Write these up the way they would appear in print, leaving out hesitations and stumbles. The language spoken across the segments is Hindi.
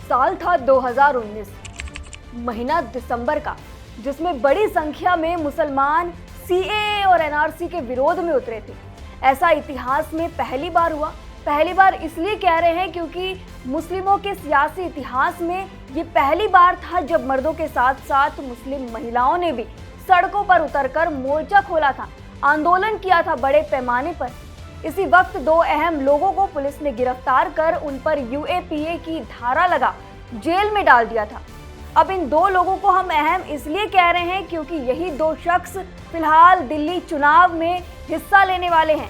साल था 2019, महीना दिसंबर का, जिसमें बड़ी संख्या में मुसलमान सीएए और एनआरसी के विरोध में उतरे थे। ऐसा इतिहास में पहली बार हुआ। पहली बार इसलिए कह रहे हैं क्योंकि मुस्लिमों के सियासी इतिहास में ये पहली बार था जब मर्दों के साथ साथ मुस्लिम महिलाओं ने भी सड़कों पर उतरकर मोर्चा खोला था, आंदोलन किया था बड़े पैमाने पर। इसी वक्त दो अहम लोगों को पुलिस ने गिरफ्तार कर उन पर यूएपीए की धारा लगा जेल में डाल दिया था। अब इन दो लोगों को हम अहम इसलिए कह रहे हैं क्योंकि यही दो शख्स फिलहाल दिल्ली चुनाव में हिस्सा लेने वाले हैं,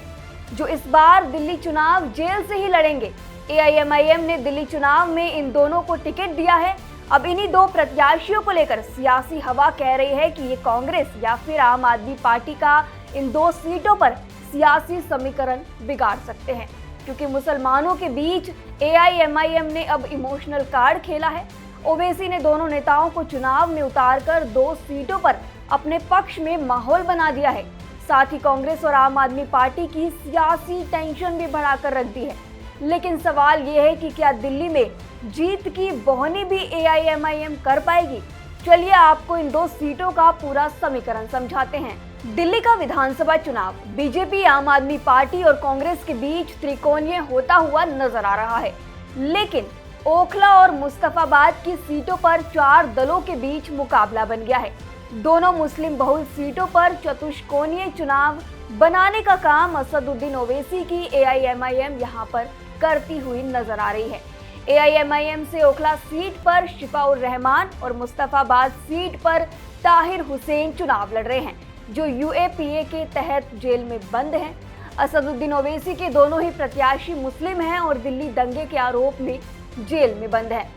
जो इस बार दिल्ली चुनाव जेल से ही लड़ेंगे। एआईएमआईएम ने दिल्ली चुनाव में इन दोनों को टिकट दिया है। अब इन्हीं दो प्रत्याशियों को लेकर सियासी हवा कह रही है कि ये कांग्रेस या फिर आम आदमी पार्टी का इन दो सीटों पर सियासी समीकरण बिगाड़ सकते हैं, क्योंकि मुसलमानों के बीच एआईएमआईएम ने अब इमोशनल कार्ड खेला है। ओवैसी ने दोनों नेताओं को चुनाव में उतारकर दो सीटों पर अपने पक्ष में माहौल बना दिया है। साथ ही कांग्रेस और आम आदमी पार्टी की सियासी टेंशन भी बढ़ाकर रख दी है। लेकिन सवाल ये है कि क्या दिल्ली में जीत की बोहनी भी एआईएमआईएम कर पाएगी? चलिए आपको इन दो सीटों का पूरा समीकरण समझाते हैं। दिल्ली का विधानसभा चुनाव बीजेपी, आम आदमी पार्टी और कांग्रेस के बीच त्रिकोणीय होता हुआ नजर आ रहा है, लेकिन ओखला और मुस्तफाबाद की सीटों पर चार दलों के बीच मुकाबला बन गया है। दोनों मुस्लिम बहुल सीटों पर चतुष्कोणीय चुनाव बनाने का काम असदुद्दीन ओवैसी की एआईएमआईएम यहां पर करती हुई नजर आ रही है। एआईएमआईएम से ओखला सीट पर शिफाउर रहमान और मुस्तफाबाद सीट पर ताहिर हुसैन चुनाव लड़ रहे हैं, जो यूएपीए के तहत जेल में बंद हैं। असदुद्दीन ओवैसी के दोनों ही प्रत्याशी मुस्लिम हैं और दिल्ली दंगे के आरोप में जेल में बंद हैं।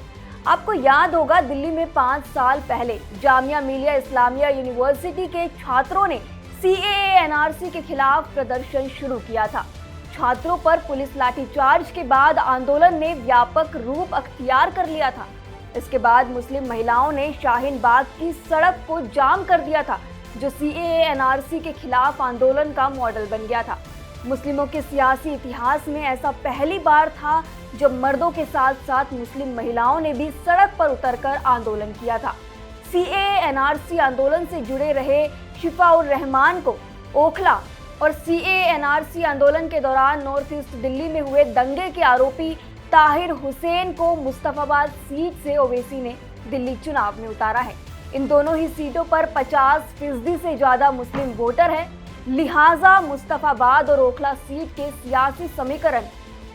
आपको याद होगा, दिल्ली में 5 साल पहले जामिया मिलिया इस्लामिया यूनिवर्सिटी के छात्रों ने सीएए एनआरसी के खिलाफ प्रदर्शन शुरू किया था। छात्रों पर पुलिस लाठीचार्ज के बाद आंदोलन ने व्यापक रूप अख्तियार कर लिया था। इसके बाद मुस्लिम महिलाओं ने शाहीन बाग की सड़क को जाम कर दिया था, जो सीएए एनआरसी के खिलाफ आंदोलन का मॉडल बन गया था। मुस्लिमों के सियासी इतिहास में ऐसा पहली बार था जब मर्दों के साथ साथ मुस्लिम महिलाओं ने भी सड़क पर उतरकर आंदोलन किया था। सीएए एनआरसी आंदोलन से जुड़े रहे शिफाउर रहमान को ओखला और सीएए एनआरसी आंदोलन के दौरान नॉर्थ ईस्ट दिल्ली में हुए दंगे के आरोपी ताहिर हुसैन को मुस्तफाबाद सीट से ओवैसी ने दिल्ली चुनाव में उतारा है। इन दोनों ही सीटों पर 50% से ज्यादा मुस्लिम वोटर हैं, लिहाजा मुस्तफाबाद और ओखला सीट के सियासी समीकरण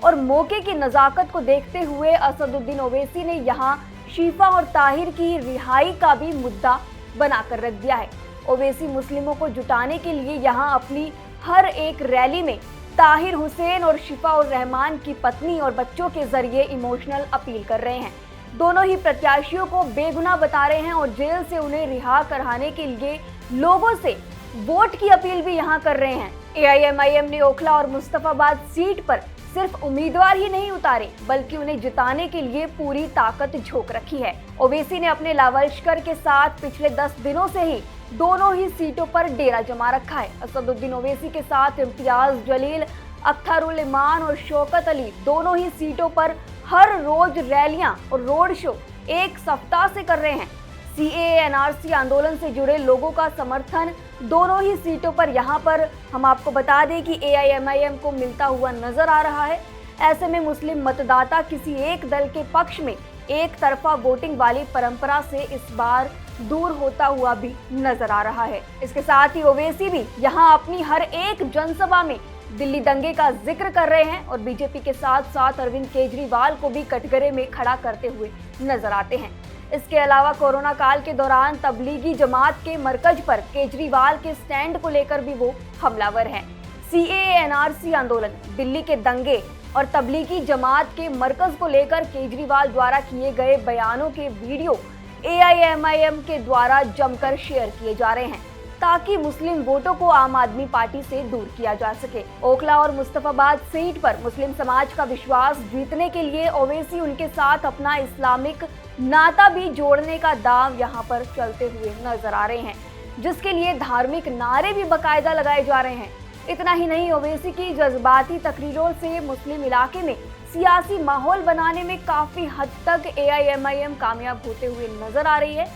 और मौके की नज़ाकत को देखते हुए असदुद्दीन ओवैसी ने यहां शीफा और ताहिर की रिहाई का भी मुद्दा बनाकर रख दिया है। ओवैसी मुस्लिमों को जुटाने के लिए यहां अपनी हर एक रैली में ताहिर हुसैन और शिफा और रहमान की पत्नी और बच्चों के जरिए इमोशनल अपील कर रहे हैं। दोनों ही प्रत्याशियों को बेगुनाह बता रहे हैं और जेल से उन्हें रिहा कराने के लिए लोगों से वोट की अपील भी यहां कर रहे हैं। एआईएमआईएम ने ओखला और मुस्तफाबाद सीट पर सिर्फ उम्मीदवार ही नहीं उतारे, बल्कि उन्हें जिताने के लिए पूरी ताकत झोंक रखी है। ओवैसी ने अपने लावलश्कर के साथ पिछले 10 दिनों से ही दोनों ही सीटों पर डेरा जमा रखा है। असदुद्दीन ओवैसी के साथ इम्तियाज जलील, अख्तरुल इमान और शौकत अली दोनों ही सीटों पर हर रोज रैलियां और रोड शो एक सप्ताह से कर रहे हैं। सीएए एनआरसी आंदोलन से जुड़े लोगों का समर्थन दोनों ही सीटों पर यहां पर हम आपको बता दें कि एआईएमआईएम को मिलता हुआ नजर आ रहा है। ऐसे में मुस्लिम मतदाता किसी एक दल के पक्ष में एक तरफा वोटिंग वाली परंपरा से इस बार दूर होता हुआ भी नजर आ रहा है। इसके साथ ही ओवैसी भी यहां अपनी हर एक जनसभा में दिल्ली दंगे का जिक्र कर रहे हैं और बीजेपी के साथ साथ अरविंद केजरीवाल को भी कटघरे में खड़ा करते हुए नजर आते हैं। इसके अलावा कोरोना काल के दौरान तबलीगी जमात के मरकज पर केजरीवाल के स्टैंड को लेकर भी वो हमलावर हैं। सीएए एनआरसी आंदोलन, दिल्ली के दंगे और तबलीगी जमात के मरकज को लेकर केजरीवाल द्वारा किए गए बयानों के वीडियो एआईएमआईएम के द्वारा जमकर शेयर किए जा रहे हैं, ताकि मुस्लिम वोटों को आम आदमी पार्टी से दूर किया जा सके। ओखला और मुस्तफाबाद सीट पर मुस्लिम समाज का विश्वास जीतने के लिए ओवैसी उनके साथ अपना इस्लामिक नाता भी जोड़ने का दांव यहां पर चलते हुए नजर आ रहे हैं, जिसके लिए धार्मिक नारे भी बाकायदा लगाए जा रहे हैं। इतना ही नहीं, ओवैसी की जज्बाती तकरीरों से मुस्लिम इलाके में सियासी माहौल बनाने में काफी हद तक एआईएमआईएम कामयाब होते हुए नजर आ रही है।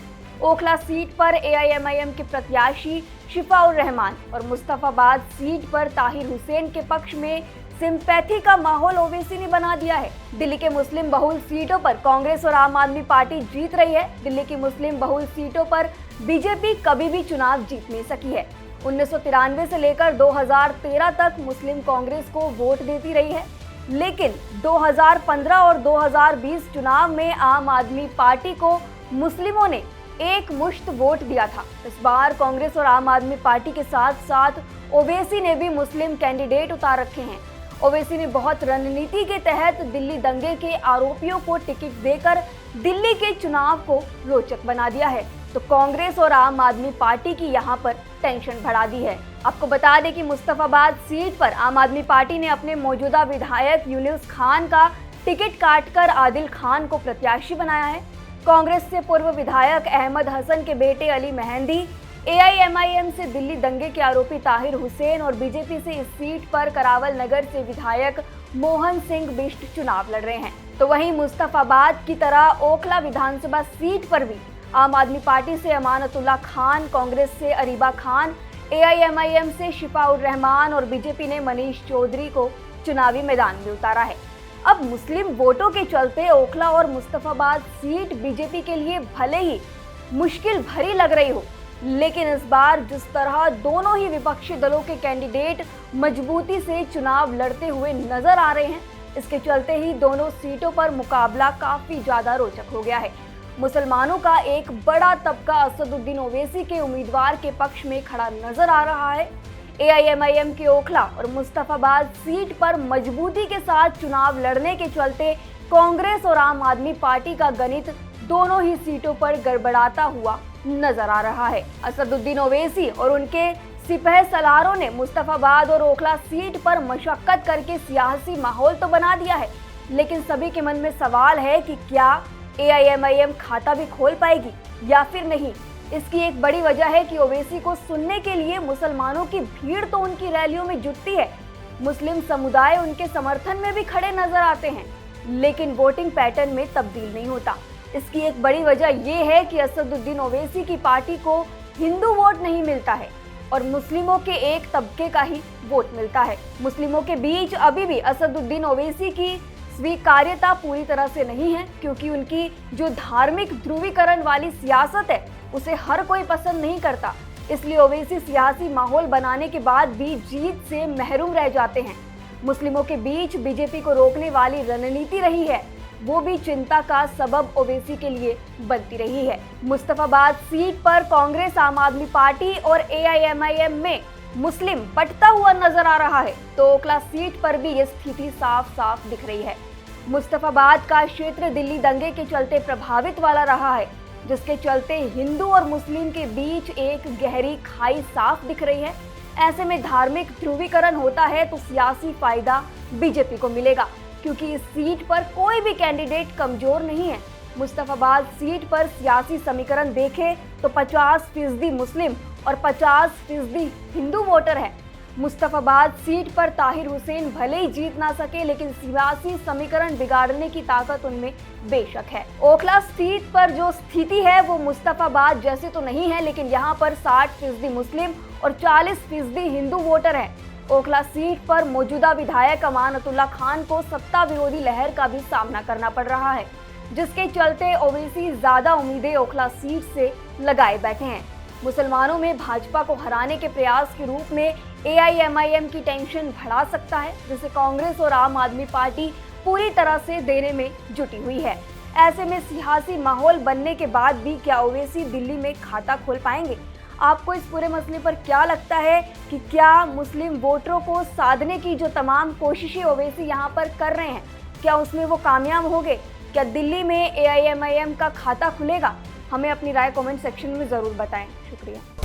ओखला सीट पर एआईएमआईएम के प्रत्याशी शिफाउर रहमान और मुस्तफाबाद सीट पर ताहिर हुसैन के पक्ष में सिंपैथी का माहौल ओवैसी ने बना दिया है। दिल्ली के मुस्लिम बहुल सीटों पर कांग्रेस और आम आदमी पार्टी जीत रही है। दिल्ली की मुस्लिम बहुल सीटों पर बीजेपी कभी भी चुनाव जीत नहीं सकी है। 1993 से लेकर 2013 तक मुस्लिम कांग्रेस को वोट देती रही है, लेकिन 2015 और 2020 चुनाव में आम आदमी पार्टी को मुस्लिमों ने एक मुश्त वोट दिया था। इस बार कांग्रेस और आम आदमी पार्टी के साथ साथ ओवैसी ने भी मुस्लिम कैंडिडेट उतार रखे हैं। ओवैसी ने बहुत रणनीति के तहत दिल्ली दंगे के आरोपियों को टिकट देकर दिल्ली के चुनाव को रोचक बना दिया है, तो कांग्रेस और आम आदमी पार्टी की यहां पर टेंशन बढ़ा दी है। आपको बता दें कि मुस्तफाबाद सीट पर आम आदमी पार्टी ने अपने मौजूदा विधायक यूनुस खान का टिकट काटकर आदिल खान को प्रत्याशी बनाया है। कांग्रेस से पूर्व विधायक अहमद हसन के बेटे अली मेहंदी, एआईएमआईएम से दिल्ली दंगे के आरोपी ताहिर हुसैन और बीजेपी से इस सीट पर करावल नगर से विधायक मोहन सिंह बिष्ट चुनाव लड़ रहे हैं। तो वहीं मुस्तफाबाद की तरह ओखला विधानसभा सीट पर भी आम आदमी पार्टी से अमानतुल्लाह खान, कांग्रेस से अरीबा खान, एआईएमआईएम से शिफाउर रहमान और बीजेपी ने मनीष चौधरी को चुनावी मैदान में उतारा है। अब मुस्लिम वोटों के चलते ओखला और मुस्तफाबाद सीट बीजेपी के लिए भले ही मुश्किल भरी लग रही हो, लेकिन इस बार जिस तरह दोनों ही विपक्षी दलों के कैंडिडेट मजबूती से चुनाव लड़ते हुए नजर आ रहे हैं, इसके चलते ही दोनों सीटों पर मुकाबला काफी ज्यादा रोचक हो गया है। मुसलमानों का एक बड़ा तबका असदुद्दीन ओवैसी के उम्मीदवार के पक्ष में खड़ा नजर आ रहा है। एआईएमआईएम के ओखला और मुस्तफाबाद सीट पर मजबूती के साथ चुनाव लड़ने के चलते कांग्रेस और आम आदमी पार्टी का गणित दोनों ही सीटों पर गड़बड़ाता हुआ नजर आ रहा है। असदुद्दीन ओवैसी और उनके सिपह सलारों ने मुस्तफाबाद और ओखला सीट पर मशक्कत करके सियासी माहौल तो बना दिया है, लेकिन सभी के मन में सवाल है कि क्या एआईएमआईएम खाता भी खोल पाएगी या फिर नहीं। इसकी एक बड़ी वजह है कि ओवैसी को सुनने के लिए मुसलमानों की भीड़ तो उनकी रैलियों में जुटती है, मुस्लिम समुदाय उनके समर्थन में भी खड़े नजर आते हैं, लेकिन वोटिंग पैटर्न में तब्दील नहीं होता। इसकी एक बड़ी वजह यह है कि असदुद्दीन ओवैसी की पार्टी को हिंदू वोट नहीं मिलता है और मुस्लिमों के एक तबके का ही वोट मिलता है। मुस्लिमों के बीच अभी भी असदुद्दीन ओवैसी की स्वीकार्यता पूरी तरह से नहीं है, क्योंकि उनकी जो धार्मिक ध्रुवीकरण वाली सियासत है उसे हर कोई पसंद नहीं करता। इसलिए ओवैसी सियासी माहौल बनाने के बाद भी जीत से महरूम रह जाते हैं। मुस्लिमों के बीच बीजेपी को रोकने वाली रणनीति रही है, वो भी चिंता का सबब ओवैसी के लिए बनती रही है। मुस्तफाबाद सीट पर कांग्रेस, आम आदमी पार्टी और एआईएमआईएम में मुस्लिम बंटता हुआ नजर आ रहा है, तो ओखला सीट पर भी ये स्थिति साफ साफ दिख रही है। मुस्तफाबाद का क्षेत्र दिल्ली दंगे के चलते प्रभावित वाला रहा है, जिसके चलते हिंदू और मुस्लिम के बीच एक गहरी खाई साफ दिख रही है। ऐसे में धार्मिक ध्रुवीकरण होता है तो सियासी फायदा बीजेपी को मिलेगा, क्योंकि इस सीट पर कोई भी कैंडिडेट कमजोर नहीं है। मुस्तफाबाद सीट पर सियासी समीकरण देखें तो 50% मुस्लिम और 50% हिंदू वोटर है। मुस्तफाबाद सीट पर ताहिर हुसैन भले ही जीत ना सके, लेकिन सियासी समीकरण बिगाड़ने की ताकत उनमें बेशक है। ओखला सीट पर जो स्थिति है वो मुस्तफाबाद जैसे तो नहीं है, लेकिन यहाँ पर 60% मुस्लिम और 40% हिंदू वोटर है। ओखला सीट पर मौजूदा विधायक अमानतुल्लाह खान को सत्ता विरोधी लहर का भी सामना करना पड़ रहा है, जिसके चलते ओवैसी ज्यादा उम्मीदें ओखला सीट से लगाए बैठे हैं। मुसलमानों में भाजपा को हराने के प्रयास के रूप में एआईएमआईएम की टेंशन बढ़ा सकता है, जिसे कांग्रेस और आम आदमी पार्टी पूरी तरह से देने में जुटी हुई है। ऐसे में सियासी माहौल बनने के बाद भी क्या ओवैसी दिल्ली में खाता खोल पाएंगे? आपको इस पूरे मसले पर क्या लगता है कि क्या मुस्लिम वोटरों को साधने की जो तमाम कोशिशें ओवैसी यहाँ पर कर रहे हैं, क्या उसमें वो कामयाब होंगे? क्या दिल्ली में एआईएमआईएम का खाता खुलेगा? हमें अपनी राय कमेंट सेक्शन में ज़रूर बताएं। शुक्रिया।